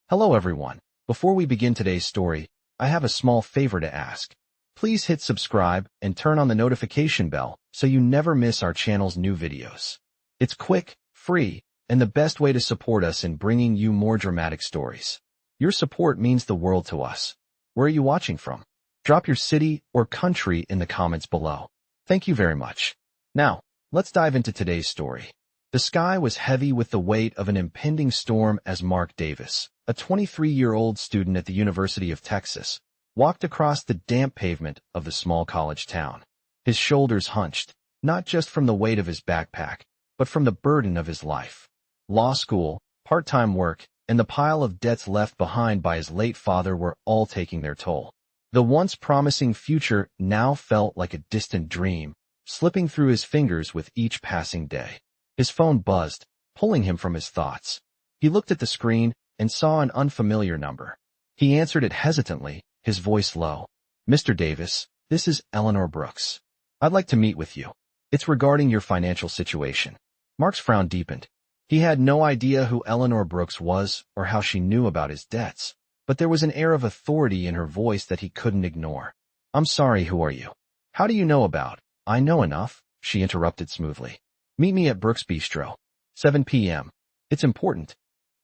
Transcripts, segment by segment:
Hello everyone. Before we begin today's story, I have a small favor to ask. Please hit subscribe and turn on the notification bell so you never miss our channel's new videos. It's quick, free, and the best way to support us in bringing you more dramatic stories. Your support means the world to us. Where are you watching from? Drop your city or country in the comments below. Thank you very much. Now, let's dive into today's story. The sky was heavy with the weight of an impending storm as Mark Davis, a 23-year-old student at the University of Texas, walked across the damp pavement of the small college town. His shoulders hunched, not just from the weight of his backpack, but from the burden of his life. Law school, part-time work, and the pile of debts left behind by his late father were all taking their toll. The once promising future now felt like a distant dream, slipping through his fingers with each passing day. His phone buzzed, pulling him from his thoughts. He looked at the screen and saw an unfamiliar number. He answered it hesitantly, his voice low. "Mr. Davis, this is Eleanor Brooks. I'd like to meet with you. It's regarding your financial situation." Mark's frown deepened. He had no idea who Eleanor Brooks was or how she knew about his debts, but there was an air of authority in her voice that he couldn't ignore. "I'm sorry, who are you? How do you know about?" "I know enough," she interrupted smoothly. "Meet me at Brooks Bistro. 7 p.m. It's important."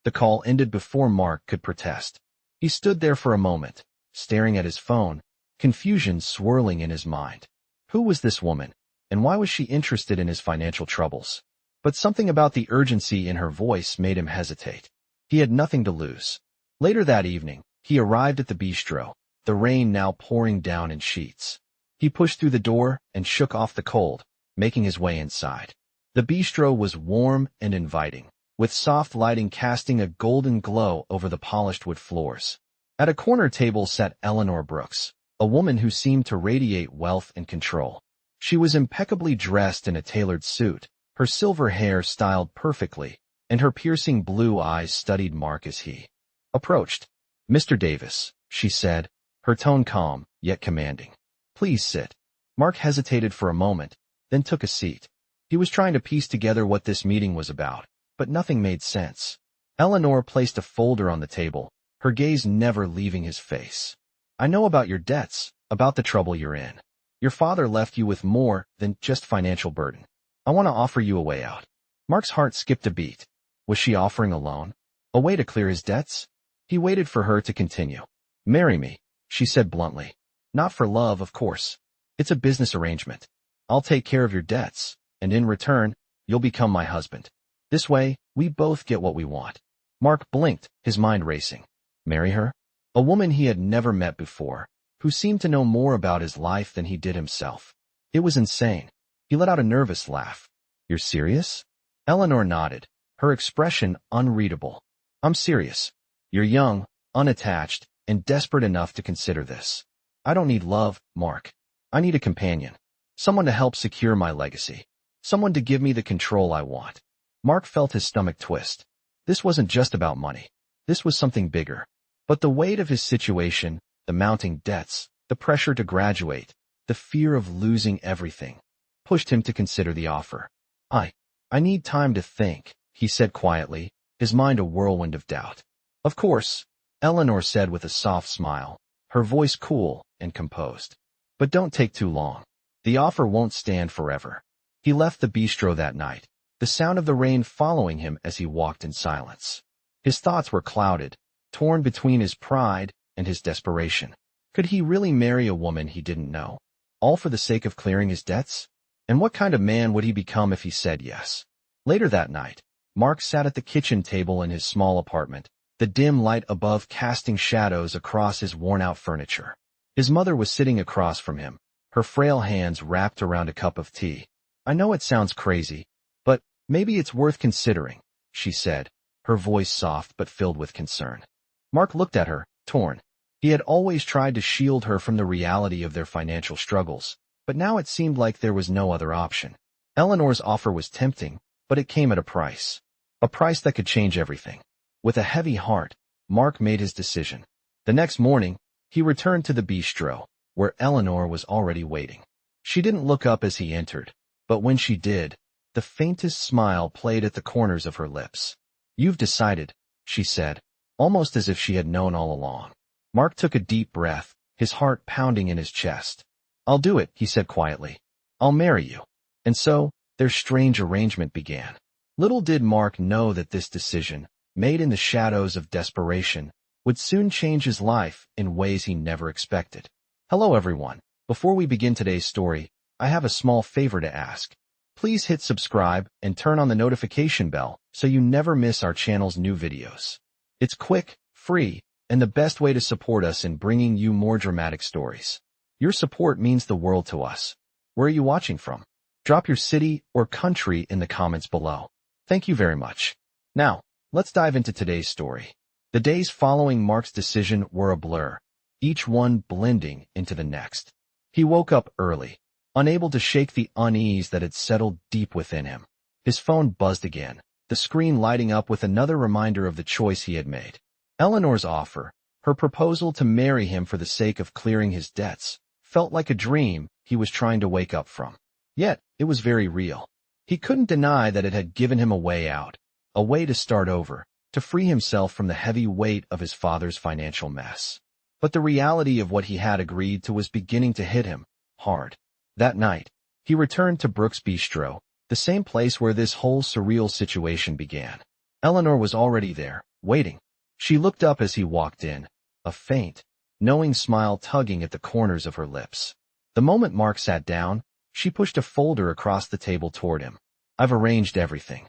The call ended before Mark could protest. He stood there for a moment, staring at his phone, confusion swirling in his mind. Who was this woman, and why was she interested in his financial troubles? But something about the urgency in her voice made him hesitate. He had nothing to lose. Later that evening, he arrived at the bistro, the rain now pouring down in sheets. He pushed through the door and shook off the cold, making his way inside. The bistro was warm and inviting, with soft lighting casting a golden glow over the polished wood floors. At a corner table sat Eleanor Brooks, a woman who seemed to radiate wealth and control. She was impeccably dressed in a tailored suit, her silver hair styled perfectly, and her piercing blue eyes studied Mark as he approached. "Mr. Davis," she said, her tone calm, yet commanding. "Please sit." Mark hesitated for a moment, then took a seat. He was trying to piece together what this meeting was about, but nothing made sense. Eleanor placed a folder on the table, her gaze never leaving his face. "I know about your debts, about the trouble you're in. Your father left you with more than just financial burden. I want to offer you a way out." Mark's heart skipped a beat. Was she offering a loan? A way to clear his debts? He waited for her to continue. "Marry me," she said bluntly. "Not for love, of course. It's a business arrangement. I'll take care of your debts, and in return, you'll become my husband. This way, we both get what we want." Mark blinked, his mind racing. Marry her? A woman he had never met before, who seemed to know more about his life than he did himself. It was insane. He let out a nervous laugh. "You're serious?" Eleanor nodded, her expression unreadable. "I'm serious. You're young, unattached, and desperate enough to consider this. I don't need love, Mark. I need a companion. Someone to help secure my legacy. Someone to give me the control I want." Mark felt his stomach twist. This wasn't just about money. This was something bigger. But the weight of his situation, the mounting debts, the pressure to graduate, the fear of losing everything, pushed him to consider the offer. I need time to think," he said quietly, his mind a whirlwind of doubt. "Of course," Eleanor said with a soft smile, her voice cool and composed. "But don't take too long. The offer won't stand forever." He left the bistro that night, the sound of the rain following him as he walked in silence. His thoughts were clouded, torn between his pride and his desperation. Could he really marry a woman he didn't know, all for the sake of clearing his debts? And what kind of man would he become if he said yes? Later that night, Mark sat at the kitchen table in his small apartment, the dim light above casting shadows across his worn-out furniture. His mother was sitting across from him, her frail hands wrapped around a cup of tea. "I know it sounds crazy, but maybe it's worth considering," she said, her voice soft but filled with concern. Mark looked at her, torn. He had always tried to shield her from the reality of their financial struggles, but now it seemed like there was no other option. Eleanor's offer was tempting, but it came at a price that could change everything. With a heavy heart, Mark made his decision. The next morning, he returned to the bistro, where Eleanor was already waiting. She didn't look up as he entered, but when she did, the faintest smile played at the corners of her lips. "You've decided," she said, almost as if she had known all along. Mark took a deep breath, his heart pounding in his chest. "I'll do it," he said quietly. "I'll marry you." And so, their strange arrangement began. Little did Mark know that this decision, made in the shadows of desperation, would soon change his life in ways he never expected. Hello everyone. Before we begin today's story, I have a small favor to ask. Please hit subscribe and turn on the notification bell so you never miss our channel's new videos. It's quick, free, and the best way to support us in bringing you more dramatic stories. Your support means the world to us. Where are you watching from? Drop your city or country in the comments below. Thank you very much. Now, let's dive into today's story. The days following Mark's decision were a blur, each one blending into the next. He woke up early, unable to shake the unease that had settled deep within him. His phone buzzed again, the screen lighting up with another reminder of the choice he had made. Eleanor's offer, her proposal to marry him for the sake of clearing his debts, felt like a dream he was trying to wake up from. Yet, it was very real. He couldn't deny that it had given him a way out, a way to start over, to free himself from the heavy weight of his father's financial mess. But the reality of what he had agreed to was beginning to hit him hard. That night, he returned to Brooks Bistro, the same place where this whole surreal situation began. Eleanor was already there, waiting. She looked up as he walked in, a faint, knowing smile tugging at the corners of her lips. The moment Mark sat down, she pushed a folder across the table toward him. "I've arranged everything,"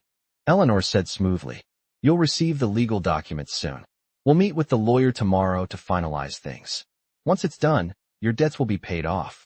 Eleanor said smoothly. "You'll receive the legal documents soon. We'll meet with the lawyer tomorrow to finalize things. Once it's done, your debts will be paid off."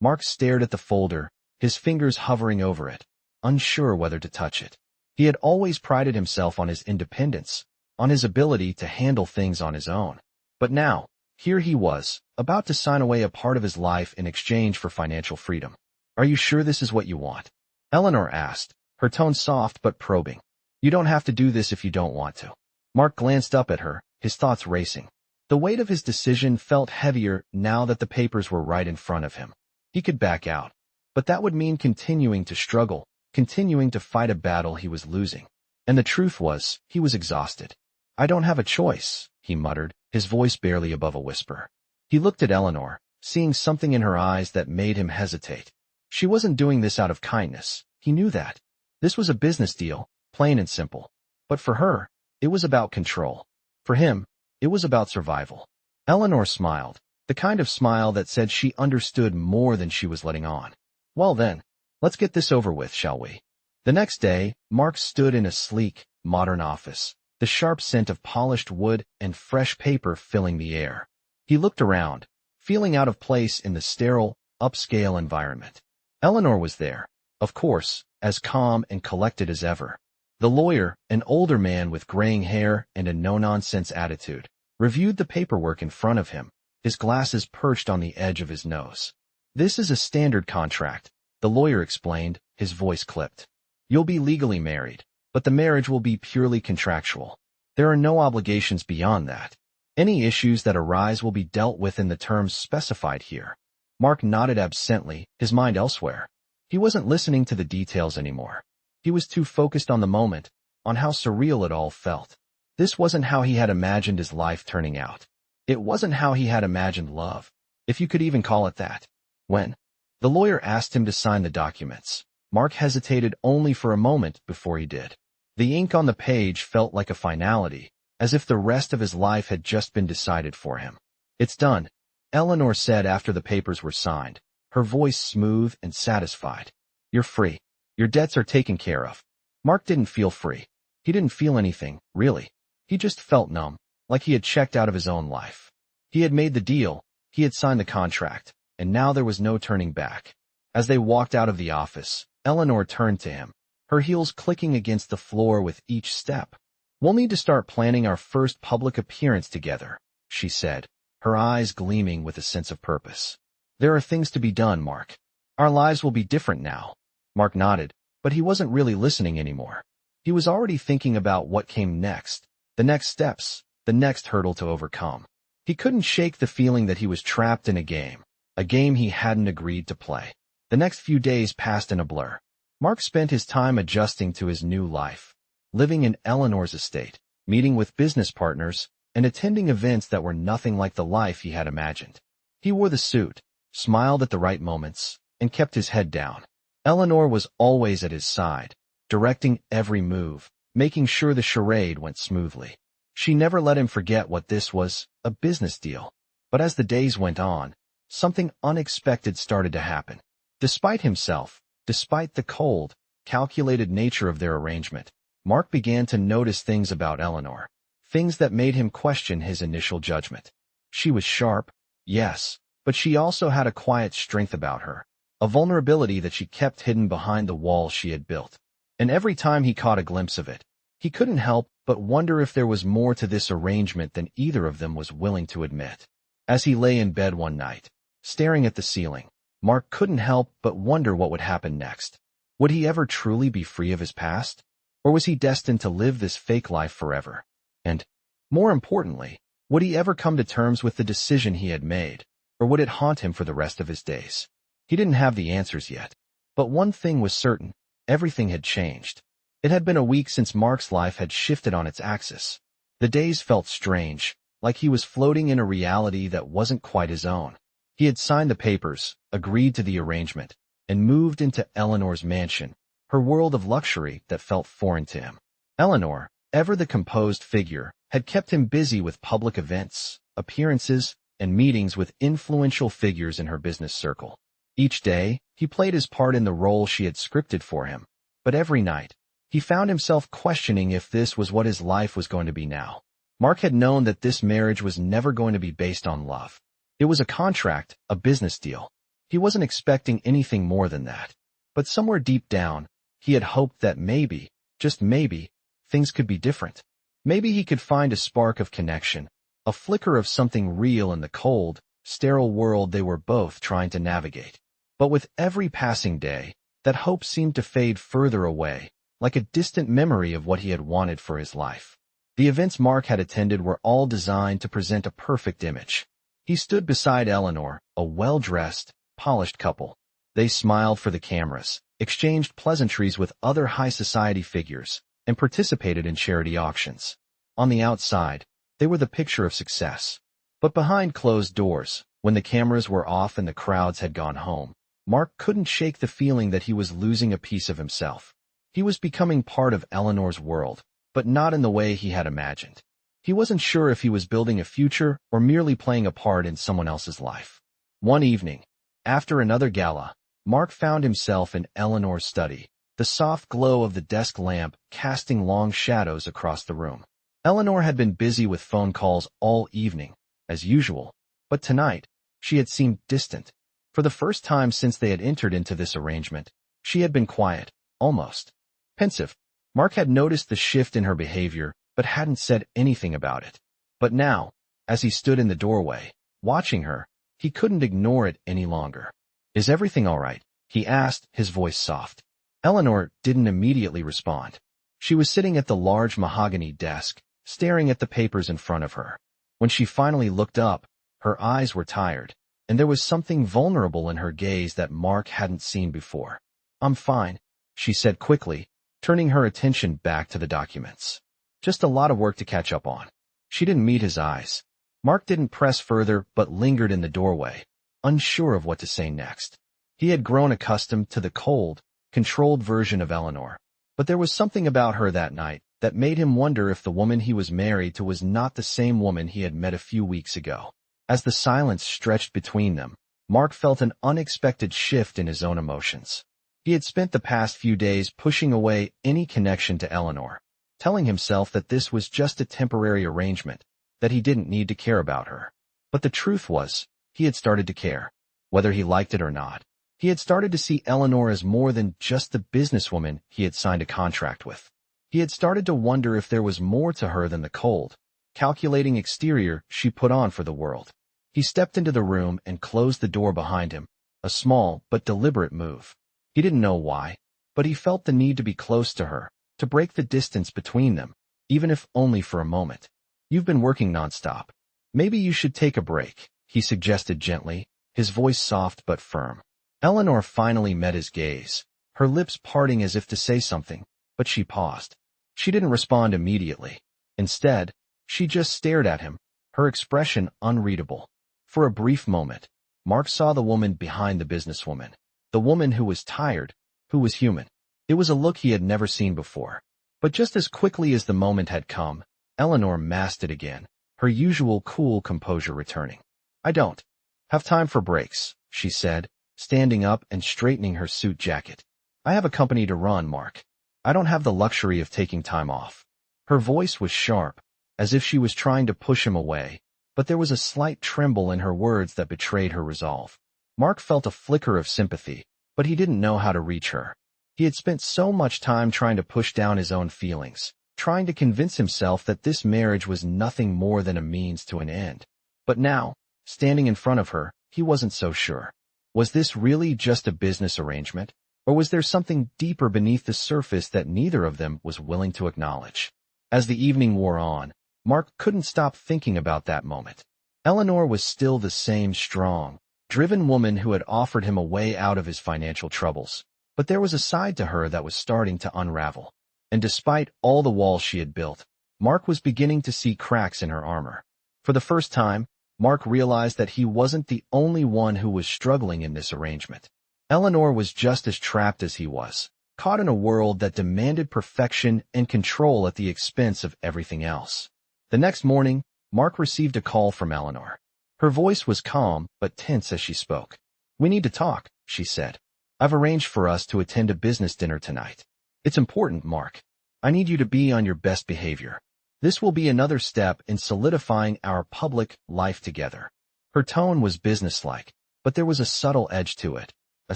Mark stared at the folder, his fingers hovering over it, unsure whether to touch it. He had always prided himself on his independence, on his ability to handle things on his own. But now, here he was, about to sign away a part of his life in exchange for financial freedom. "Are you sure this is what you want?" Eleanor asked, her tone soft but probing. "You don't have to do this if you don't want to." Mark glanced up at her, his thoughts racing. The weight of his decision felt heavier now that the papers were right in front of him. He could back out, but that would mean continuing to struggle, continuing to fight a battle he was losing. And the truth was, he was exhausted. "I don't have a choice," he muttered, his voice barely above a whisper. He looked at Eleanor, seeing something in her eyes that made him hesitate. She wasn't doing this out of kindness, he knew that. This was a business deal, plain and simple. But for her, it was about control. For him, it was about survival. Eleanor smiled, the kind of smile that said she understood more than she was letting on. "Well then, let's get this over with, shall we?" The next day, Mark stood in a sleek, modern office, the sharp scent of polished wood and fresh paper filling the air. He looked around, feeling out of place in the sterile, upscale environment. Eleanor was there, of course, as calm and collected as ever. The lawyer, an older man with graying hair and a no-nonsense attitude, reviewed the paperwork in front of him, his glasses perched on the edge of his nose. "This is a standard contract," the lawyer explained, his voice clipped. "You'll be legally married, but the marriage will be purely contractual. There are no obligations beyond that. Any issues that arise will be dealt with in the terms specified here." Mark nodded absently, his mind elsewhere. He wasn't listening to the details anymore. He was too focused on the moment, on how surreal it all felt. This wasn't how he had imagined his life turning out. It wasn't how he had imagined love, if you could even call it that. When the lawyer asked him to sign the documents, Mark hesitated only for a moment before he did. The ink on the page felt like a finality, as if the rest of his life had just been decided for him. "It's done," Eleanor said after the papers were signed, her voice smooth and satisfied. "You're free. Your debts are taken care of." Mark didn't feel free. He didn't feel anything, really. He just felt numb, like he had checked out of his own life. He had made the deal, he had signed the contract, and now there was no turning back. As they walked out of the office, Eleanor turned to him, her heels clicking against the floor with each step. "We'll need to start planning our first public appearance together," she said, her eyes gleaming with a sense of purpose. "There are things to be done, Mark. Our lives will be different now." Mark nodded, but he wasn't really listening anymore. He was already thinking about what came next, the next steps, the next hurdle to overcome. He couldn't shake the feeling that he was trapped in a game he hadn't agreed to play. The next few days passed in a blur. Mark spent his time adjusting to his new life, living in Eleanor's estate, meeting with business partners, and attending events that were nothing like the life he had imagined. He wore the suit, smiled at the right moments, and kept his head down. Eleanor was always at his side, directing every move, making sure the charade went smoothly. She never let him forget what this was, a business deal. But as the days went on, something unexpected started to happen. Despite himself, despite the cold, calculated nature of their arrangement, Mark began to notice things about Eleanor, things that made him question his initial judgment. She was sharp, yes, but she also had a quiet strength about her, a vulnerability that she kept hidden behind the wall she had built. And every time he caught a glimpse of it, he couldn't help but wonder if there was more to this arrangement than either of them was willing to admit. As he lay in bed one night, staring at the ceiling, Mark couldn't help but wonder what would happen next. Would he ever truly be free of his past? Or was he destined to live this fake life forever? And, more importantly, would he ever come to terms with the decision he had made, or would it haunt him for the rest of his days? He didn't have the answers yet, but one thing was certain: everything had changed. It had been a week since Mark's life had shifted on its axis. The days felt strange, like he was floating in a reality that wasn't quite his own. He had signed the papers, agreed to the arrangement, and moved into Eleanor's mansion, her world of luxury that felt foreign to him. Eleanor, ever the composed figure, had kept him busy with public events, appearances, and meetings with influential figures in her business circle. Each day, he played his part in the role she had scripted for him, but every night, he found himself questioning if this was what his life was going to be now. Mark had known that this marriage was never going to be based on love. It was a contract, a business deal. He wasn't expecting anything more than that. But somewhere deep down, he had hoped that maybe, just maybe, things could be different. Maybe he could find a spark of connection, a flicker of something real in the cold, sterile world they were both trying to navigate. But with every passing day, that hope seemed to fade further away, like a distant memory of what he had wanted for his life. The events Mark had attended were all designed to present a perfect image. He stood beside Eleanor, a well-dressed, polished couple. They smiled for the cameras, exchanged pleasantries with other high society figures, and participated in charity auctions. On the outside, they were the picture of success. But behind closed doors, when the cameras were off and the crowds had gone home, Mark couldn't shake the feeling that he was losing a piece of himself. He was becoming part of Eleanor's world, but not in the way he had imagined. He wasn't sure if he was building a future or merely playing a part in someone else's life. One evening, after another gala, Mark found himself in Eleanor's study, the soft glow of the desk lamp casting long shadows across the room. Eleanor had been busy with phone calls all evening, as usual, but tonight, she had seemed distant. For the first time since they had entered into this arrangement, she had been quiet, almost pensive. Mark had noticed the shift in her behavior, but hadn't said anything about it. But now, as he stood in the doorway, watching her, he couldn't ignore it any longer. "Is everything all right?" he asked, his voice soft. Eleanor didn't immediately respond. She was sitting at the large mahogany desk, staring at the papers in front of her. When she finally looked up, her eyes were tired, and there was something vulnerable in her gaze that Mark hadn't seen before. "I'm fine," she said quickly, turning her attention back to the documents. "Just a lot of work to catch up on." She didn't meet his eyes. Mark didn't press further but lingered in the doorway, unsure of what to say next. He had grown accustomed to the cold, controlled version of Eleanor, but there was something about her that night that made him wonder if the woman he was married to was not the same woman he had met a few weeks ago. As the silence stretched between them, Mark felt an unexpected shift in his own emotions. He had spent the past few days pushing away any connection to Eleanor, telling himself that this was just a temporary arrangement, that he didn't need to care about her. But the truth was, he had started to care. Whether he liked it or not, he had started to see Eleanor as more than just the businesswoman he had signed a contract with. He had started to wonder if there was more to her than the cold, calculating exterior she put on for the world. He stepped into the room and closed the door behind him, a small but deliberate move. He didn't know why, but he felt the need to be close to her, to break the distance between them, even if only for a moment. "You've been working nonstop. Maybe you should take a break," he suggested gently, his voice soft but firm. Eleanor finally met his gaze, her lips parting as if to say something, but she paused. She didn't respond immediately. Instead, She just stared at him, her expression unreadable. For a brief moment, Mark saw the woman behind the businesswoman, the woman who was tired, who was human. It was a look he had never seen before. But just as quickly as the moment had come, Eleanor masked it again, her usual cool composure returning. "I don't have time for breaks," she said, standing up and straightening her suit jacket. "I have a company to run, Mark. I don't have the luxury of taking time off." Her voice was sharp, as if she was trying to push him away, but there was a slight tremble in her words that betrayed her resolve. Mark felt a flicker of sympathy, but he didn't know how to reach her. He had spent so much time trying to push down his own feelings, trying to convince himself that this marriage was nothing more than a means to an end. But now, standing in front of her, he wasn't so sure. Was this really just a business arrangement, or was there something deeper beneath the surface that neither of them was willing to acknowledge? As the evening wore on, Mark couldn't stop thinking about that moment. Eleanor was still the same strong, driven woman who had offered him a way out of his financial troubles. But there was a side to her that was starting to unravel. And despite all the walls she had built, Mark was beginning to see cracks in her armor. For the first time, Mark realized that he wasn't the only one who was struggling in this arrangement. Eleanor was just as trapped as he was, caught in a world that demanded perfection and control at the expense of everything else. The next morning, Mark received a call from Eleanor. Her voice was calm but tense as she spoke. "We need to talk," she said. "I've arranged for us to attend a business dinner tonight. It's important, Mark. I need you to be on your best behavior. This will be another step in solidifying our public life together." Her tone was businesslike, but there was a subtle edge to it, a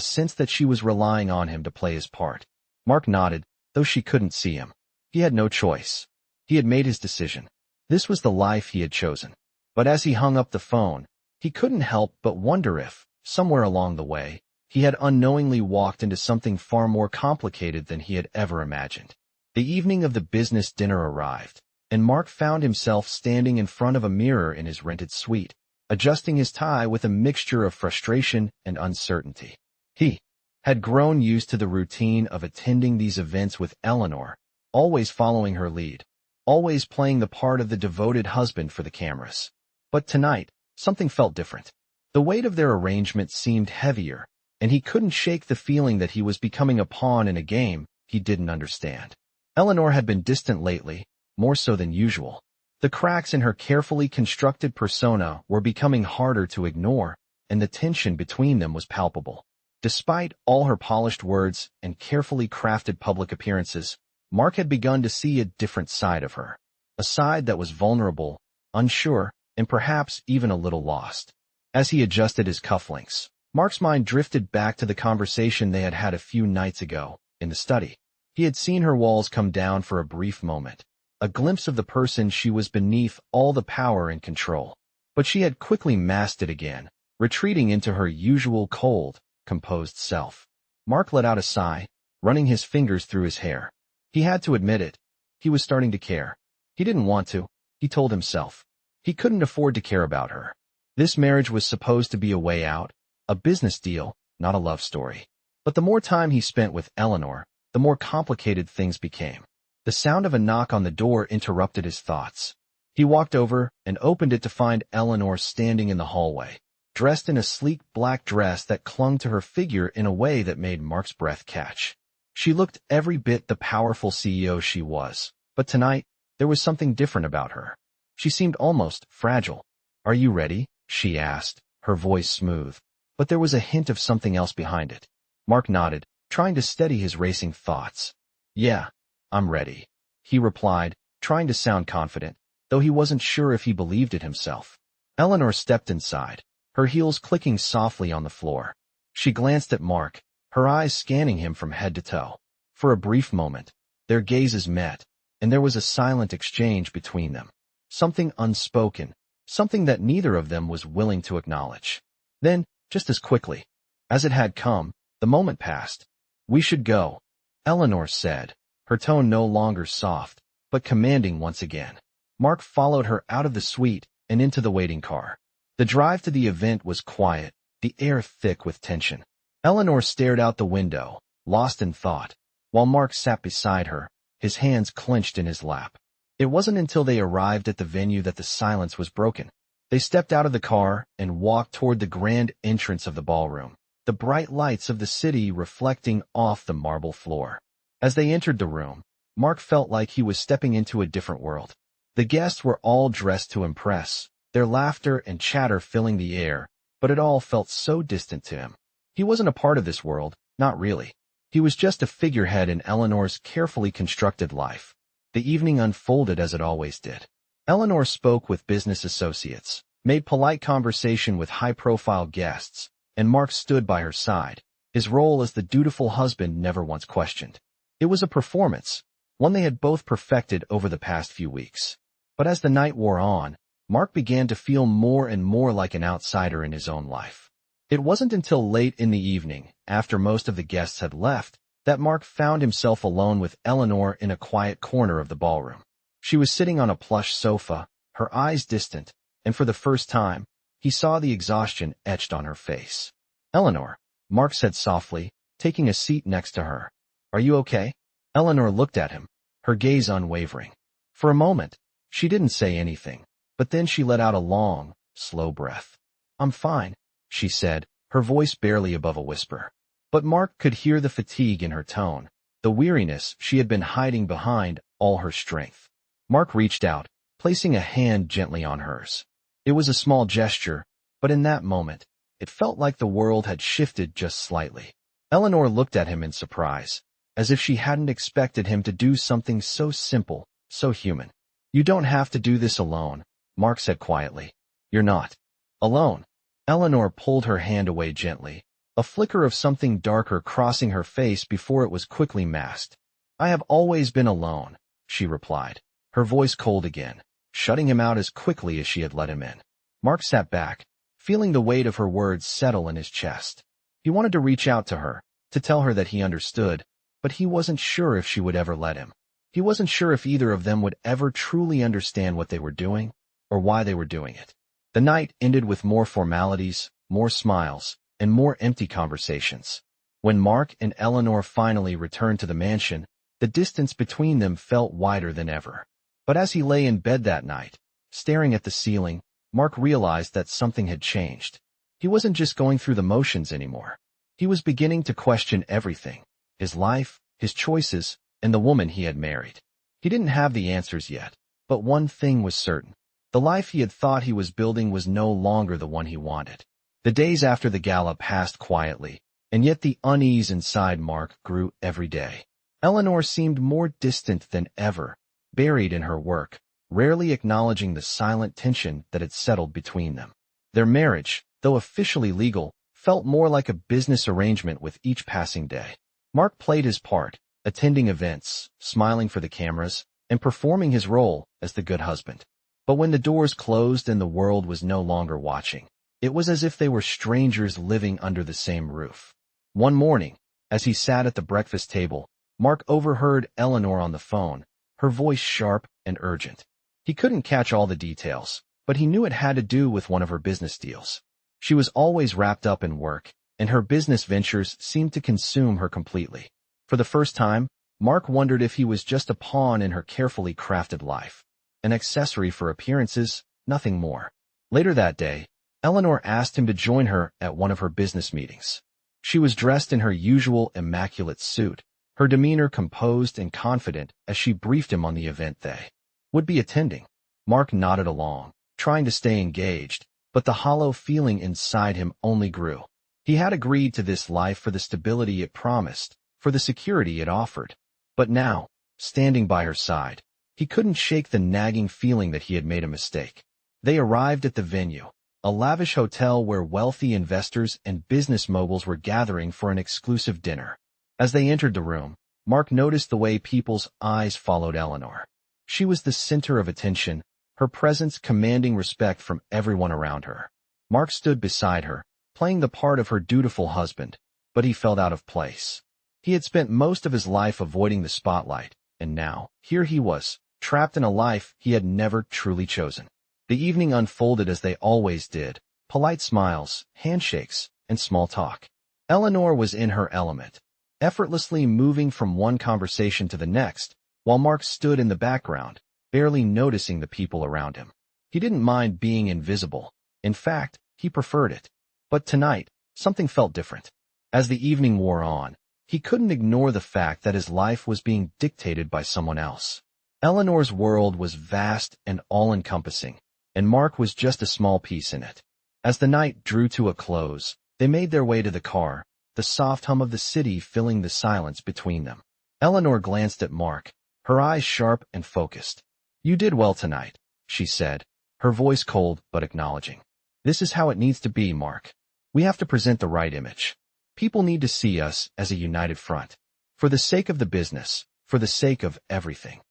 sense that she was relying on him to play his part. Mark nodded, though she couldn't see him. He had no choice. He had made his decision. This was the life he had chosen. But as he hung up the phone, he couldn't help but wonder if, somewhere along the way, he had unknowingly walked into something far more complicated than he had ever imagined. The evening of the business dinner arrived, and Mark found himself standing in front of a mirror in his rented suite, adjusting his tie with a mixture of frustration and uncertainty. He had grown used to the routine of attending these events with Eleanor, always following her lead, always playing the part of the devoted husband for the cameras. But tonight, something felt different. The weight of their arrangement seemed heavier, and he couldn't shake the feeling that he was becoming a pawn in a game he didn't understand. Eleanor had been distant lately, more so than usual. The cracks in her carefully constructed persona were becoming harder to ignore, and the tension between them was palpable. Despite all her polished words and carefully crafted public appearances, Mark had begun to see a different side of her, a side that was vulnerable, unsure, and perhaps even a little lost. As he adjusted his cufflinks, Mark's mind drifted back to the conversation they had had a few nights ago, in the study. He had seen her walls come down for a brief moment, a glimpse of the person she was beneath all the power and control. But she had quickly masked it again, retreating into her usual cold, composed self. Mark let out a sigh, running his fingers through his hair. He had to admit it. He was starting to care. He didn't want to, he told himself. He couldn't afford to care about her. This marriage was supposed to be a way out, a business deal, not a love story. But the more time he spent with Eleanor, the more complicated things became. The sound of a knock on the door interrupted his thoughts. He walked over and opened it to find Eleanor standing in the hallway, dressed in a sleek black dress that clung to her figure in a way that made Mark's breath catch. She looked every bit the powerful CEO she was, but tonight, there was something different about her. She seemed almost fragile. "Are you ready?" she asked, her voice smooth. But there was a hint of something else behind it. Mark nodded, trying to steady his racing thoughts. "Yeah, I'm ready," he replied, trying to sound confident, though he wasn't sure if he believed it himself. Eleanor stepped inside, her heels clicking softly on the floor. She glanced at Mark, her eyes scanning him from head to toe. For a brief moment, their gazes met, and there was a silent exchange between them. Something unspoken, something that neither of them was willing to acknowledge. Then, just as quickly, as it had come, the moment passed. "We should go," Eleanor said, her tone no longer soft, but commanding once again. Mark followed her out of the suite and into the waiting car. The drive to the event was quiet, the air thick with tension. Eleanor stared out the window, lost in thought, while Mark sat beside her, his hands clenched in his lap. It wasn't until they arrived at the venue that the silence was broken. They stepped out of the car and walked toward the grand entrance of the ballroom, the bright lights of the city reflecting off the marble floor. As they entered the room, Mark felt like he was stepping into a different world. The guests were all dressed to impress, their laughter and chatter filling the air, but it all felt so distant to him. He wasn't a part of this world, not really. He was just a figurehead in Eleanor's carefully constructed life. The evening unfolded as it always did. Eleanor spoke with business associates, made polite conversation with high-profile guests, and Mark stood by her side, his role as the dutiful husband never once questioned. It was a performance, one they had both perfected over the past few weeks. But as the night wore on, Mark began to feel more and more like an outsider in his own life. It wasn't until late in the evening, after most of the guests had left, that Mark found himself alone with Eleanor in a quiet corner of the ballroom. She was sitting on a plush sofa, her eyes distant, and for the first time, he saw the exhaustion etched on her face. "Eleanor," Mark said softly, taking a seat next to her. "Are you okay?" Eleanor looked at him, her gaze unwavering. For a moment, she didn't say anything, but then she let out a long, slow breath. "I'm fine," she said, her voice barely above a whisper. But Mark could hear the fatigue in her tone, the weariness she had been hiding behind all her strength. Mark reached out, placing a hand gently on hers. It was a small gesture, but in that moment, it felt like the world had shifted just slightly. Eleanor looked at him in surprise, as if she hadn't expected him to do something so simple, so human. "You don't have to do this alone," Mark said quietly. "You're not alone." Eleanor pulled her hand away gently, a flicker of something darker crossing her face before it was quickly masked. "I have always been alone," she replied, her voice cold again, shutting him out as quickly as she had let him in. Mark sat back, feeling the weight of her words settle in his chest. He wanted to reach out to her, to tell her that he understood, but he wasn't sure if she would ever let him. He wasn't sure if either of them would ever truly understand what they were doing, or why they were doing it. The night ended with more formalities, more smiles, and more empty conversations. When Mark and Eleanor finally returned to the mansion, the distance between them felt wider than ever. But as he lay in bed that night, staring at the ceiling, Mark realized that something had changed. He wasn't just going through the motions anymore. He was beginning to question everything: his life, his choices, and the woman he had married. He didn't have the answers yet, but one thing was certain. The life he had thought he was building was no longer the one he wanted. The days after the gala passed quietly, and yet the unease inside Mark grew every day. Eleanor seemed more distant than ever, buried in her work, rarely acknowledging the silent tension that had settled between them. Their marriage, though officially legal, felt more like a business arrangement with each passing day. Mark played his part, attending events, smiling for the cameras, and performing his role as the good husband. But when the doors closed and the world was no longer watching, it was as if they were strangers living under the same roof. One morning, as he sat at the breakfast table, Mark overheard Eleanor on the phone, her voice sharp and urgent. He couldn't catch all the details, but he knew it had to do with one of her business deals. She was always wrapped up in work, and her business ventures seemed to consume her completely. For the first time, Mark wondered if he was just a pawn in her carefully crafted life. An accessory for appearances, nothing more. Later that day, Eleanor asked him to join her at one of her business meetings. She was dressed in her usual immaculate suit, her demeanor composed and confident as she briefed him on the event they would be attending. Mark nodded along, trying to stay engaged, but the hollow feeling inside him only grew. He had agreed to this life for the stability it promised, for the security it offered. But now, standing by her side, he couldn't shake the nagging feeling that he had made a mistake. They arrived at the venue, a lavish hotel where wealthy investors and business moguls were gathering for an exclusive dinner. As they entered the room, Mark noticed the way people's eyes followed Eleanor. She was the center of attention, her presence commanding respect from everyone around her. Mark stood beside her, playing the part of her dutiful husband, but he felt out of place. He had spent most of his life avoiding the spotlight, and now, here he was, trapped in a life he had never truly chosen. The evening unfolded as they always did, polite smiles, handshakes, and small talk. Eleanor was in her element, effortlessly moving from one conversation to the next, while Mark stood in the background, barely noticing the people around him. He didn't mind being invisible. In fact, he preferred it. But tonight, something felt different. As the evening wore on, he couldn't ignore the fact that his life was being dictated by someone else. Eleanor's world was vast and all-encompassing, and Mark was just a small piece in it. As the night drew to a close, they made their way to the car, the soft hum of the city filling the silence between them. Eleanor glanced at Mark, her eyes sharp and focused. "You did well tonight," she said, her voice cold but acknowledging. "This is how it needs to be, Mark. We have to present the right image. People need to see us as a united front. For the sake of the business, for the sake of everything."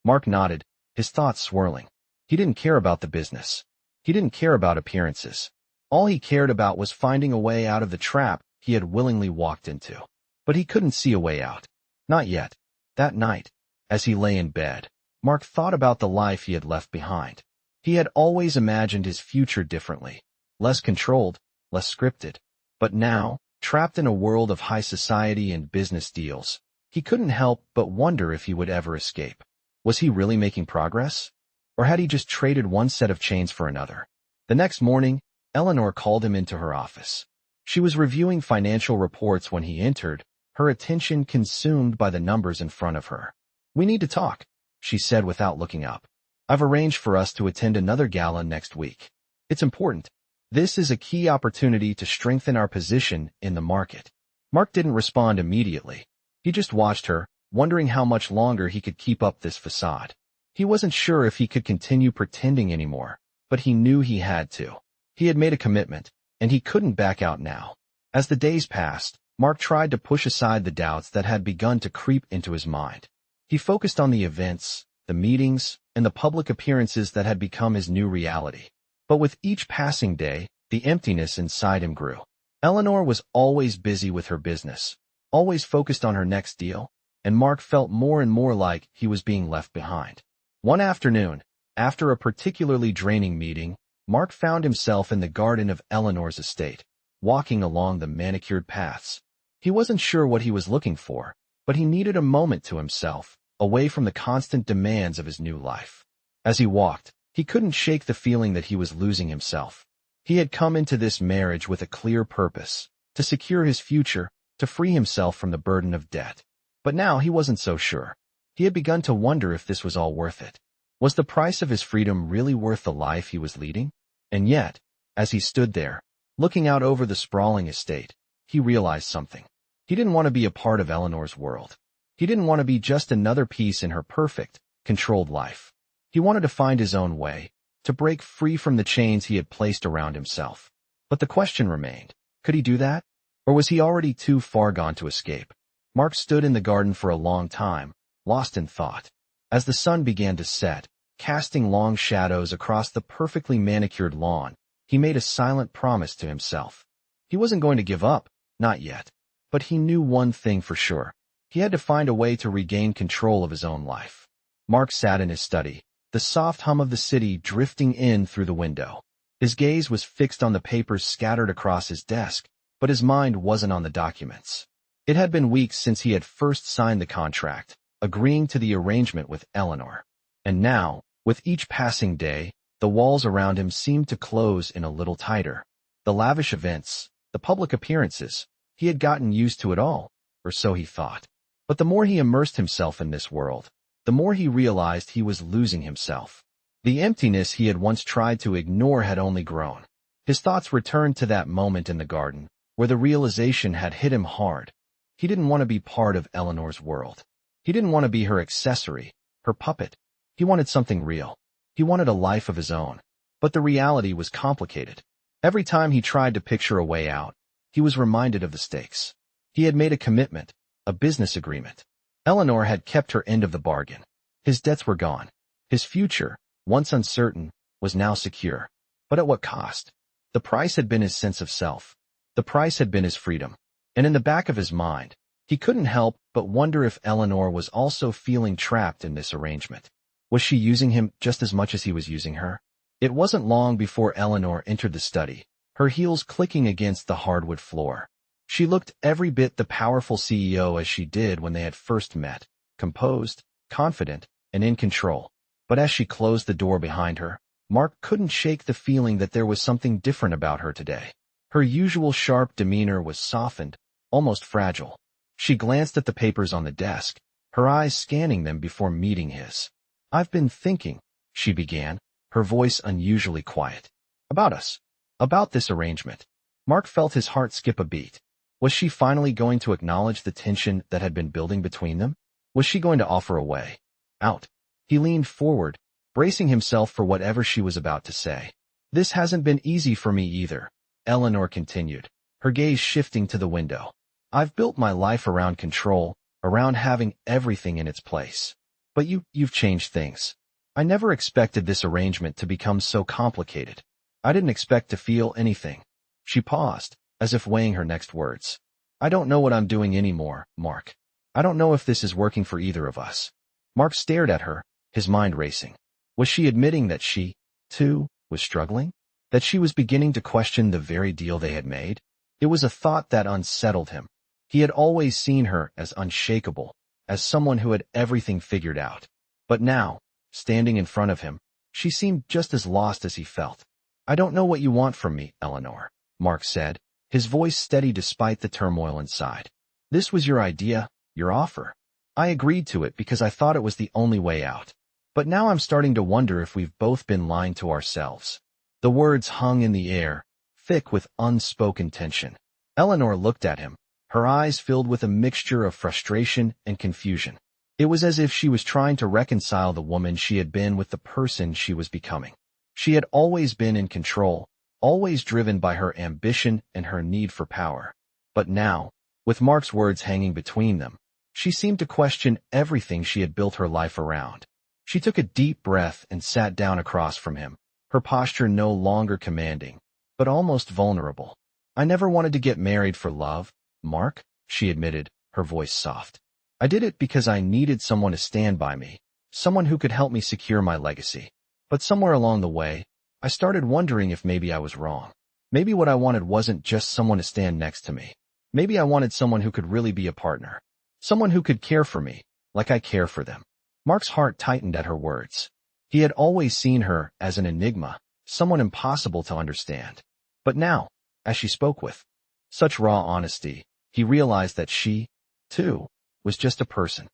Mark nodded, his thoughts swirling. He didn't care about the business. He didn't care about appearances. All he cared about was finding a way out of the trap he had willingly walked into. But he couldn't see a way out. Not yet. That night, as he lay in bed, Mark thought about the life he had left behind. He had always imagined his future differently, less controlled, less scripted. But now, trapped in a world of high society and business deals, he couldn't help but wonder if he would ever escape. Was he really making progress? Or had he just traded one set of chains for another? The next morning, Eleanor called him into her office. She was reviewing financial reports when he entered, her attention consumed by the numbers in front of her. "We need to talk," she said without looking up. "I've arranged for us to attend another gala next week. It's important. This is a key opportunity to strengthen our position in the market." Mark didn't respond immediately. He just watched her, wondering how much longer he could keep up this facade. He wasn't sure if he could continue pretending anymore, but he knew he had to. He had made a commitment, and he couldn't back out now. As the days passed, Mark tried to push aside the doubts that had begun to creep into his mind. He focused on the events, the meetings, and the public appearances that had become his new reality. But with each passing day, the emptiness inside him grew. Eleanor was always busy with her business, always focused on her next deal, and Mark felt more and more like he was being left behind. One afternoon, after a particularly draining meeting, Mark found himself in the garden of Eleanor's estate, walking along the manicured paths. He wasn't sure what he was looking for, but he needed a moment to himself, away from the constant demands of his new life. As he walked, he couldn't shake the feeling that he was losing himself. He had come into this marriage with a clear purpose, to secure his future, to free himself from the burden of debt. But now he wasn't so sure. He had begun to wonder if this was all worth it. Was the price of his freedom really worth the life he was leading? And yet, as he stood there, looking out over the sprawling estate, he realized something. He didn't want to be a part of Eleanor's world. He didn't want to be just another piece in her perfect, controlled life. He wanted to find his own way, to break free from the chains he had placed around himself. But the question remained, could he do that? Or was he already too far gone to escape? Mark stood in the garden for a long time, lost in thought. As the sun began to set, casting long shadows across the perfectly manicured lawn, he made a silent promise to himself. He wasn't going to give up, not yet. But he knew one thing for sure. He had to find a way to regain control of his own life. Mark sat in his study, the soft hum of the city drifting in through the window. His gaze was fixed on the papers scattered across his desk, but his mind wasn't on the documents. It had been weeks since he had first signed the contract, agreeing to the arrangement with Eleanor. And now, with each passing day, the walls around him seemed to close in a little tighter. The lavish events, the public appearances, he had gotten used to it all, or so he thought. But the more he immersed himself in this world, the more he realized he was losing himself. The emptiness he had once tried to ignore had only grown. His thoughts returned to that moment in the garden, where the realization had hit him hard. He didn't want to be part of Eleanor's world. He didn't want to be her accessory, her puppet. He wanted something real. He wanted a life of his own. But the reality was complicated. Every time he tried to picture a way out, he was reminded of the stakes. He had made a commitment, a business agreement. Eleanor had kept her end of the bargain. His debts were gone. His future, once uncertain, was now secure. But at what cost? The price had been his sense of self. The price had been his freedom. And in the back of his mind, he couldn't help but wonder if Eleanor was also feeling trapped in this arrangement. Was she using him just as much as he was using her? It wasn't long before Eleanor entered the study, her heels clicking against the hardwood floor. She looked every bit the powerful CEO as she did when they had first met, composed, confident, and in control. But as she closed the door behind her, Mark couldn't shake the feeling that there was something different about her today. Her usual sharp demeanor was softened, almost fragile. She glanced at the papers on the desk, her eyes scanning them before meeting his. "I've been thinking," she began, her voice unusually quiet. "About us. About this arrangement." Mark felt his heart skip a beat. Was she finally going to acknowledge the tension that had been building between them? Was she going to offer a way out? He leaned forward, bracing himself for whatever she was about to say. "This hasn't been easy for me either," Eleanor continued, her gaze shifting to the window. "I've built my life around control, around having everything in its place. But you've changed things. I never expected this arrangement to become so complicated. I didn't expect to feel anything." She paused, as if weighing her next words. "I don't know what I'm doing anymore, Mark. I don't know if this is working for either of us." Mark stared at her, his mind racing. Was she admitting that she, too, was struggling? That she was beginning to question the very deal they had made? It was a thought that unsettled him. He had always seen her as unshakable, as someone who had everything figured out. But now, standing in front of him, she seemed just as lost as he felt. "I don't know what you want from me, Eleanor," Mark said, his voice steady despite the turmoil inside. "This was your idea, your offer. I agreed to it because I thought it was the only way out. But now I'm starting to wonder if we've both been lying to ourselves." The words hung in the air, thick with unspoken tension. Eleanor looked at him, her eyes filled with a mixture of frustration and confusion. It was as if she was trying to reconcile the woman she had been with the person she was becoming. She had always been in control, always driven by her ambition and her need for power. But now, with Mark's words hanging between them, she seemed to question everything she had built her life around. She took a deep breath and sat down across from him, her posture no longer commanding, but almost vulnerable. "I never wanted to get married for love, Mark," she admitted, her voice soft. "I did it because I needed someone to stand by me, someone who could help me secure my legacy. But somewhere along the way, I started wondering if maybe I was wrong. Maybe what I wanted wasn't just someone to stand next to me. Maybe I wanted someone who could really be a partner. Someone who could care for me, like I care for them." Mark's heart tightened at her words. He had always seen her as an enigma, someone impossible to understand. But now, as she spoke with such raw honesty, he realized that she, too, was just a person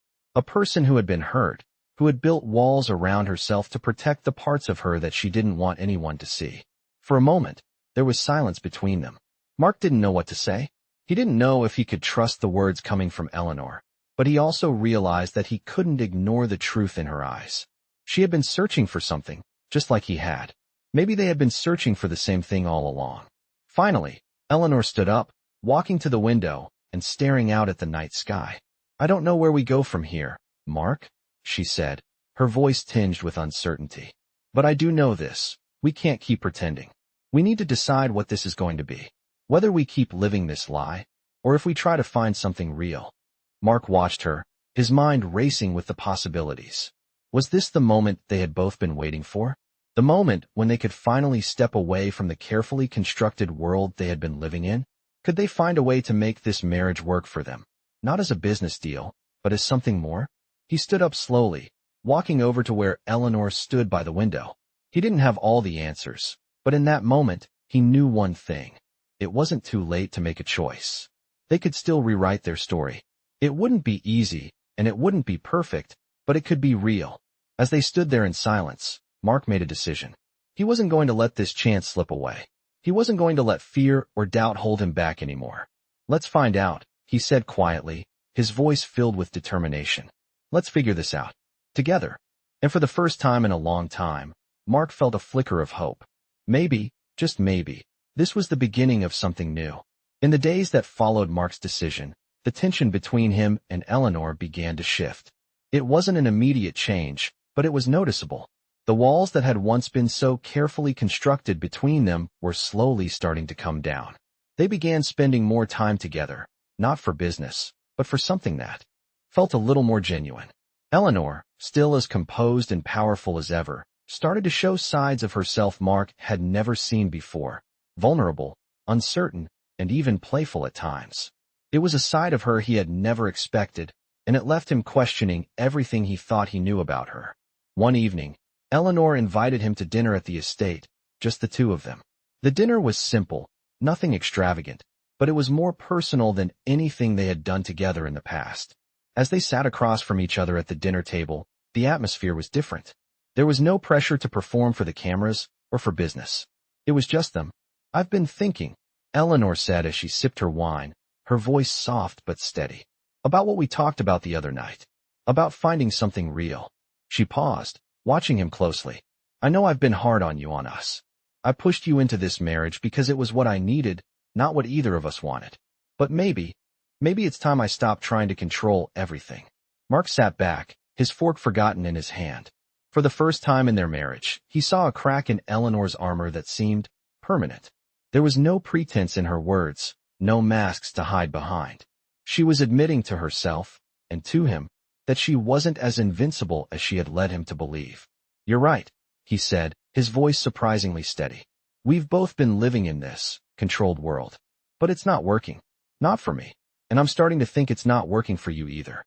who had been hurt, who had built walls around herself to protect the parts of her that she didn't want anyone to see. For a moment, there was silence between them. Mark didn't know what to say. He didn't know if he could trust the words coming from Eleanor, but he also realized that he couldn't ignore the truth in her eyes. She had been searching for something, just like he had. Maybe they had been searching for the same thing all along. Finally, Eleanor stood up, walking to the window and staring out at the night sky. "I don't know where we go from here, Mark," she said, her voice tinged with uncertainty. "But I do know this. We can't keep pretending. We need to decide what this is going to be. Whether we keep living this lie, or if we try to find something real." Mark watched her, his mind racing with the possibilities. Was this the moment they had both been waiting for? The moment when they could finally step away from the carefully constructed world they had been living in? Could they find a way to make this marriage work for them? Not as a business deal, but as something more? He stood up slowly, walking over to where Eleanor stood by the window. He didn't have all the answers, but in that moment, he knew one thing. It wasn't too late to make a choice. They could still rewrite their story. It wouldn't be easy, and it wouldn't be perfect, but it could be real. As they stood there in silence, Mark made a decision. He wasn't going to let this chance slip away. He wasn't going to let fear or doubt hold him back anymore. "Let's find out," he said quietly, his voice filled with determination. "Let's figure this out. Together." And for the first time in a long time, Mark felt a flicker of hope. Maybe, just maybe, this was the beginning of something new. In the days that followed Mark's decision, the tension between him and Eleanor began to shift. It wasn't an immediate change, but it was noticeable. The walls that had once been so carefully constructed between them were slowly starting to come down. They began spending more time together, not for business, but for something that felt a little more genuine. Eleanor, still as composed and powerful as ever, started to show sides of herself Mark had never seen before, vulnerable, uncertain, and even playful at times. It was a side of her he had never expected, and it left him questioning everything he thought he knew about her. One evening, Eleanor invited him to dinner at the estate, just the two of them. The dinner was simple, nothing extravagant, but it was more personal than anything they had done together in the past. As they sat across from each other at the dinner table, the atmosphere was different. There was no pressure to perform for the cameras or for business. It was just them. "I've been thinking," Eleanor said as she sipped her wine, her voice soft but steady, "about what we talked about the other night. About finding something real." She paused, watching him closely. "I know I've been hard on you, on us. I pushed you into this marriage because it was what I needed, not what either of us wanted. But maybe it's time I stopped trying to control everything." Mark sat back, his fork forgotten in his hand. For the first time in their marriage, he saw a crack in Eleanor's armor that seemed permanent. There was no pretense in her words, no masks to hide behind. She was admitting to herself, and to him, that she wasn't as invincible as she had led him to believe. "You're right," he said, his voice surprisingly steady. "We've both been living in this controlled world. But it's not working. Not for me. And I'm starting to think it's not working for you either."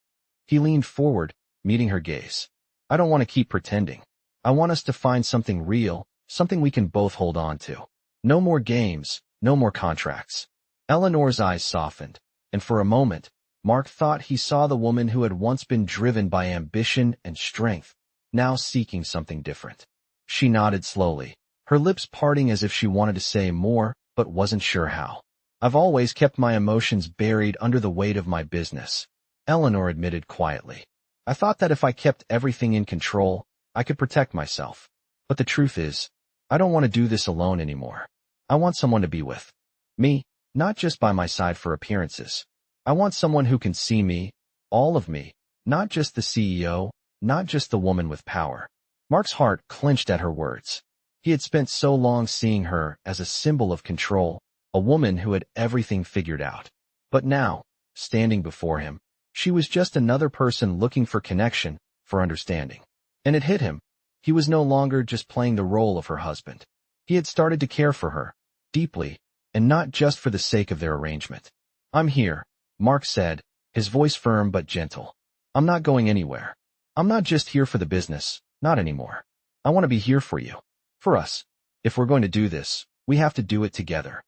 He leaned forward, meeting her gaze. "I don't want to keep pretending. I want us to find something real, something we can both hold on to. No more games, no more contracts." Eleanor's eyes softened, and for a moment, Mark thought he saw the woman who had once been driven by ambition and strength, now seeking something different. She nodded slowly, her lips parting as if she wanted to say more, but wasn't sure how. "I've always kept my emotions buried under the weight of my business," Eleanor admitted quietly. "I thought that if I kept everything in control, I could protect myself. But the truth is, I don't want to do this alone anymore. I want someone to be with. Me, not just by my side for appearances. I want someone who can see me, all of me, not just the CEO, not just the woman with power." Mark's heart clenched at her words. He had spent so long seeing her as a symbol of control, a woman who had everything figured out. But now, standing before him, she was just another person looking for connection, for understanding. And it hit him. He was no longer just playing the role of her husband. He had started to care for her, deeply, and not just for the sake of their arrangement. "I'm here," Mark said, his voice firm but gentle. "I'm not going anywhere. I'm not just here for the business, not anymore. I want to be here for you. For us. If we're going to do this, we have to do it together."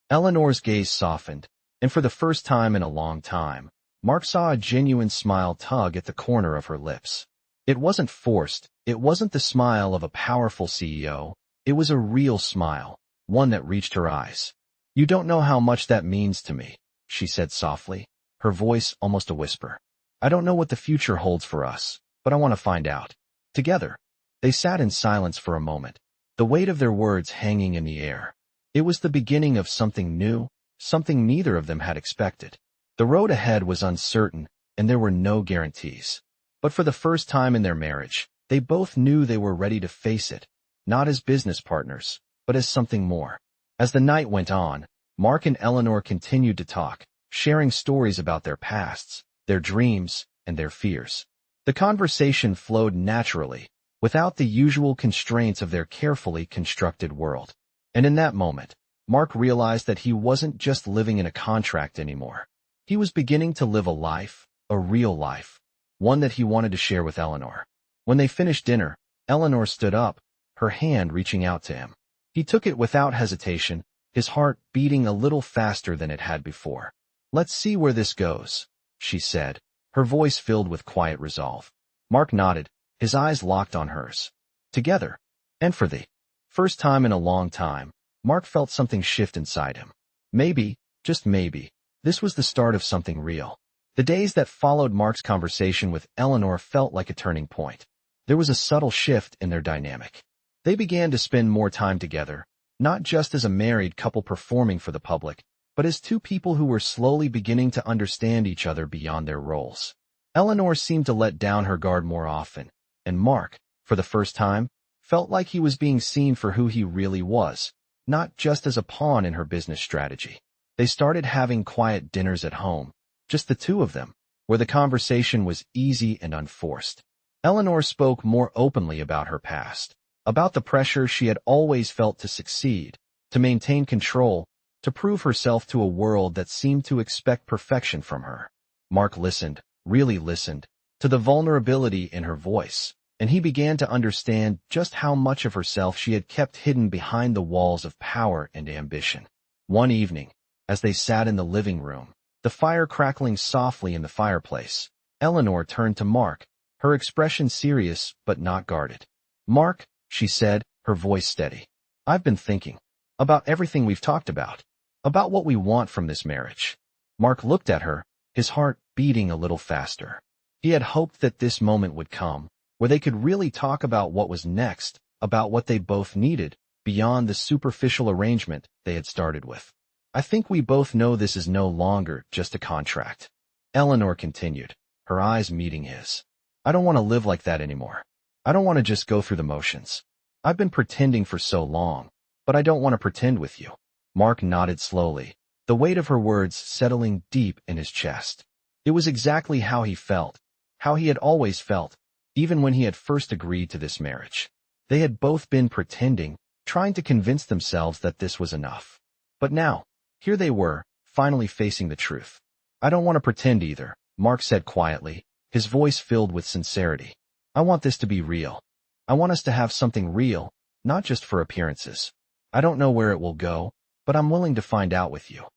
Eleanor's gaze softened, and for the first time in a long time, Mark saw a genuine smile tug at the corner of her lips. It wasn't forced, it wasn't the smile of a powerful CEO, it was a real smile, one that reached her eyes. "You don't know how much that means to me," she said softly, her voice almost a whisper. "I don't know what the future holds for us, but I want to find out. Together." They sat in silence for a moment, the weight of their words hanging in the air. It was the beginning of something new, something neither of them had expected. The road ahead was uncertain, and there were no guarantees. But for the first time in their marriage, they both knew they were ready to face it, not as business partners, but as something more. As the night went on, Mark and Eleanor continued to talk, sharing stories about their pasts, their dreams, and their fears. The conversation flowed naturally, without the usual constraints of their carefully constructed world. And in that moment, Mark realized that he wasn't just living in a contract anymore. He was beginning to live a life, a real life, one that he wanted to share with Eleanor. When they finished dinner, Eleanor stood up, her hand reaching out to him. He took it without hesitation, his heart beating a little faster than it had before. "Let's see where this goes," she said, her voice filled with quiet resolve. Mark nodded, his eyes locked on hers. Together. And for the first time in a long time, Mark felt something shift inside him. Maybe, just maybe, this was the start of something real. The days that followed Mark's conversation with Eleanor felt like a turning point. There was a subtle shift in their dynamic. They began to spend more time together, not just as a married couple performing for the public, but as two people who were slowly beginning to understand each other beyond their roles. Eleanor seemed to let down her guard more often, and Mark, for the first time, felt like he was being seen for who he really was, not just as a pawn in her business strategy. They started having quiet dinners at home, just the two of them, where the conversation was easy and unforced. Eleanor spoke more openly about her past, about the pressure she had always felt to succeed, to maintain control, to prove herself to a world that seemed to expect perfection from her. Mark listened, really listened, to the vulnerability in her voice, and he began to understand just how much of herself she had kept hidden behind the walls of power and ambition. One evening, as they sat in the living room, the fire crackling softly in the fireplace, Eleanor turned to Mark, her expression serious but not guarded. "Mark," she said, her voice steady, "I've been thinking about everything we've talked about what we want from this marriage." Mark looked at her, his heart beating a little faster. He had hoped that this moment would come, where they could really talk about what was next, about what they both needed, beyond the superficial arrangement they had started with. "I think we both know this is no longer just a contract," Eleanor continued, her eyes meeting his. "I don't want to live like that anymore. I don't want to just go through the motions. I've been pretending for so long, but I don't want to pretend with you." Mark nodded slowly, the weight of her words settling deep in his chest. It was exactly how he felt, how he had always felt, even when he had first agreed to this marriage. They had both been pretending, trying to convince themselves that this was enough. But now, here they were, finally facing the truth. "I don't want to pretend either," Mark said quietly, his voice filled with sincerity. "I want this to be real. I want us to have something real, not just for appearances. I don't know where it will go, but I'm willing to find out with you."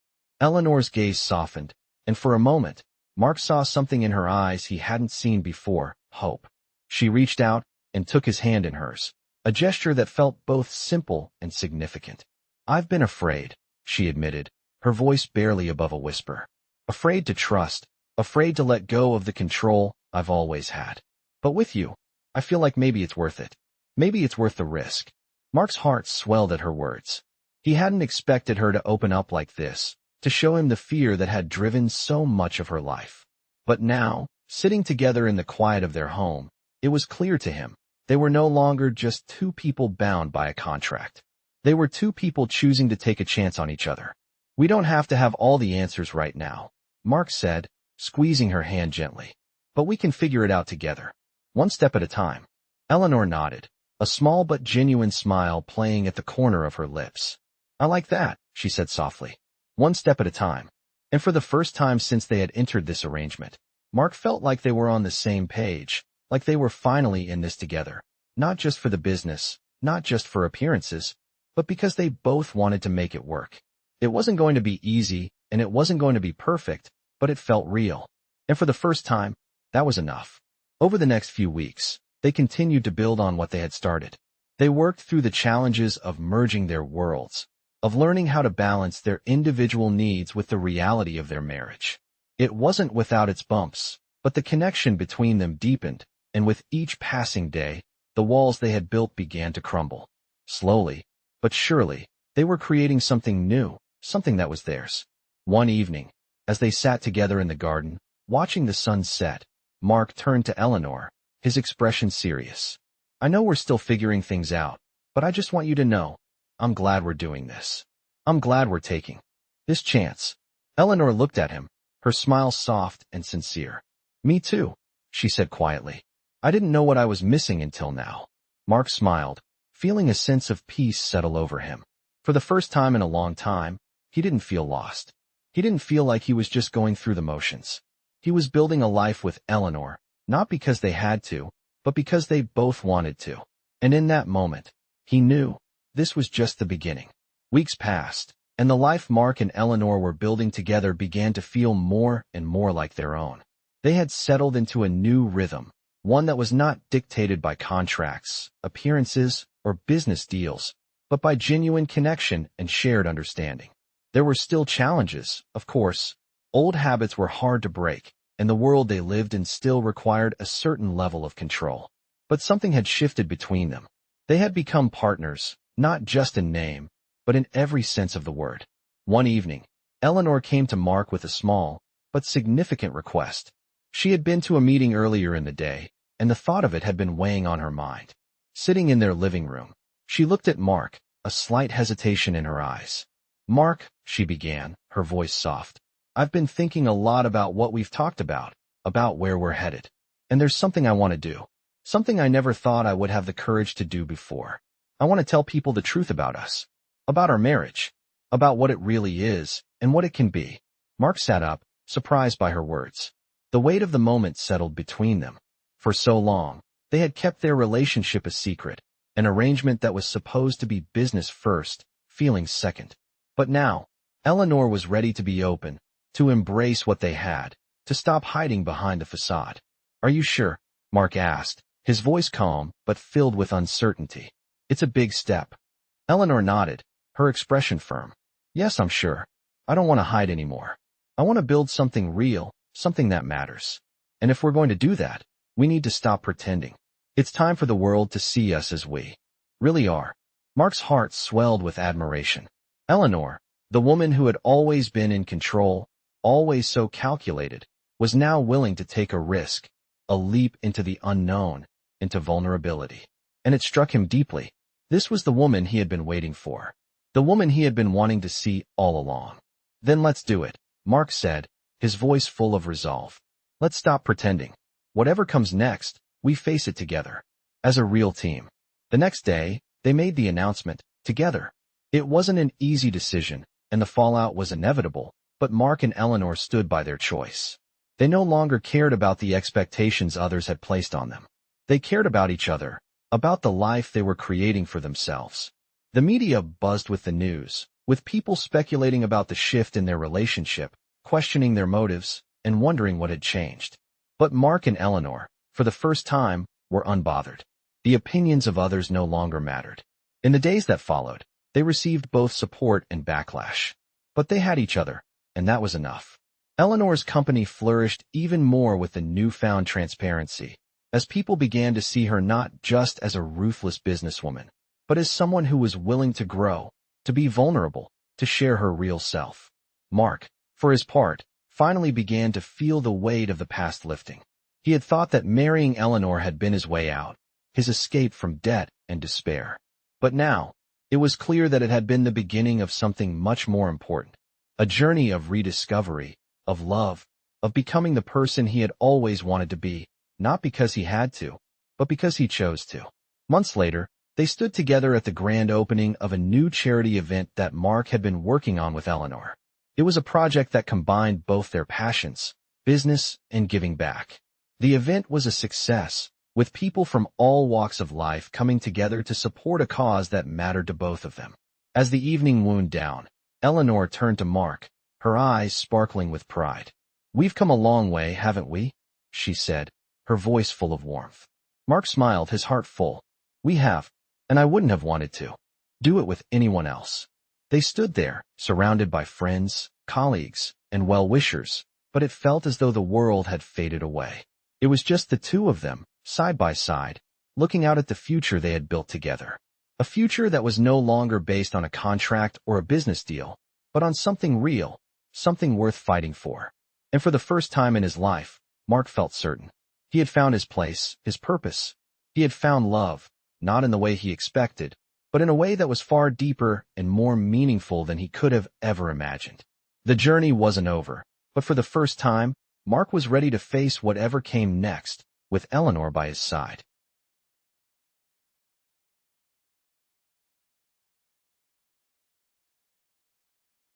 Eleanor's gaze softened, and for a moment, Mark saw something in her eyes he hadn't seen before, hope. She reached out and took his hand in hers, a gesture that felt both simple and significant. "I've been afraid," she admitted, her voice barely above a whisper. "Afraid to trust, afraid to let go of the control I've always had. But with you, I feel like maybe it's worth it. Maybe it's worth the risk." Mark's heart swelled at her words. He hadn't expected her to open up like this, to show him the fear that had driven so much of her life. But now, sitting together in the quiet of their home, it was clear to him, they were no longer just two people bound by a contract. They were two people choosing to take a chance on each other. "We don't have to have all the answers right now," Mark said, squeezing her hand gently. "But we can figure it out together. One step at a time." Eleanor nodded, a small but genuine smile playing at the corner of her lips. "I like that," she said softly. "One step at a time." And for the first time since they had entered this arrangement, Mark felt like they were on the same page, like they were finally in this together, not just for the business, not just for appearances, but because they both wanted to make it work. It wasn't going to be easy, and it wasn't going to be perfect, but it felt real. And for the first time, that was enough. Over the next few weeks, they continued to build on what they had started. They worked through the challenges of merging their worlds, of learning how to balance their individual needs with the reality of their marriage. It wasn't without its bumps, but the connection between them deepened, and with each passing day, the walls they had built began to crumble. Slowly, but surely, they were creating something new, something that was theirs. One evening, as they sat together in the garden, watching the sun set, Mark turned to Eleanor, his expression serious. "I know we're still figuring things out, but I just want you to know, I'm glad we're doing this. I'm glad we're taking this chance." Eleanor looked at him, her smile soft and sincere. "Me too," she said quietly. "I didn't know what I was missing until now." Mark smiled, feeling a sense of peace settle over him. For the first time in a long time, he didn't feel lost. He didn't feel like he was just going through the motions. He was building a life with Eleanor, not because they had to, but because they both wanted to. And in that moment, he knew this was just the beginning. Weeks passed, and the life Mark and Eleanor were building together began to feel more and more like their own. They had settled into a new rhythm, one that was not dictated by contracts, appearances, or business deals, but by genuine connection and shared understanding. There were still challenges, of course. Old habits were hard to break, and the world they lived in still required a certain level of control. But something had shifted between them. They had become partners, not just in name, but in every sense of the word. One evening, Eleanor came to Mark with a small, but significant request. She had been to a meeting earlier in the day, and the thought of it had been weighing on her mind. Sitting in their living room, she looked at Mark, a slight hesitation in her eyes. "Mark," she began, her voice soft, "I've been thinking a lot about what we've talked about where we're headed. And there's something I want to do. Something I never thought I would have the courage to do before. I want to tell people the truth about us, about our marriage, about what it really is, and what it can be." Mark sat up, surprised by her words. The weight of the moment settled between them. For so long, They had kept their relationship a secret, an arrangement that was supposed to be business first, feelings second. But now, Eleanor was ready to be open, to embrace what they had, to stop hiding behind the facade. "Are you sure?" Mark asked, his voice calm but filled with uncertainty. "It's a big step." Eleanor nodded, her expression firm. "Yes, I'm sure. I don't want to hide anymore. I want to build something real, something that matters. And if we're going to do that, we need to stop pretending. It's time for the world to see us as we really are." Mark's heart swelled with admiration. Eleanor, the woman who had always been in control, always so calculated, was now willing to take a risk, a leap into the unknown, into vulnerability. And it struck him deeply. This was the woman he had been waiting for, the woman he had been wanting to see all along. "Then let's do it," Mark said, his voice full of resolve. "Let's stop pretending. Whatever comes next, we face it together, as a real team." The next day, they made the announcement, together. It wasn't an easy decision, and the fallout was inevitable, but Mark and Eleanor stood by their choice. They no longer cared about the expectations others had placed on them. They cared about each other, about the life they were creating for themselves. The media buzzed with the news, with people speculating about the shift in their relationship, questioning their motives, and wondering what had changed. But Mark and Eleanor, for the first time, were unbothered. The opinions of others no longer mattered. In the days that followed, they received both support and backlash. But they had each other, and that was enough. Eleanor's company flourished even more with the newfound transparency, as people began to see her not just as a ruthless businesswoman, but as someone who was willing to grow, to be vulnerable, to share her real self. Mark, for his part, finally began to feel the weight of the past lifting. He had thought that marrying Eleanor had been his way out, his escape from debt and despair. But now, it was clear that it had been the beginning of something much more important, a journey of rediscovery, of love, of becoming the person he had always wanted to be, not because he had to, but because he chose to. Months later, they stood together at the grand opening of a new charity event that Mark had been working on with Eleanor. It was a project that combined both their passions, business and giving back. The event was a success, with people from all walks of life coming together to support a cause that mattered to both of them. As the evening wound down, Eleanor turned to Mark, her eyes sparkling with pride. "We've come a long way, haven't we?" she said, her voice full of warmth. Mark smiled, his heart full. "We have, and I wouldn't have wanted to do it with anyone else." They stood there, surrounded by friends, colleagues, and well-wishers, but it felt as though the world had faded away. It was just the two of them, side by side, looking out at the future they had built together. A future that was no longer based on a contract or a business deal, but on something real, something worth fighting for. And for the first time in his life, Mark felt certain. He had found his place, his purpose. He had found love, not in the way he expected, but in a way that was far deeper and more meaningful than he could have ever imagined. The journey wasn't over, but for the first time, Mark was ready to face whatever came next, with Eleanor by his side.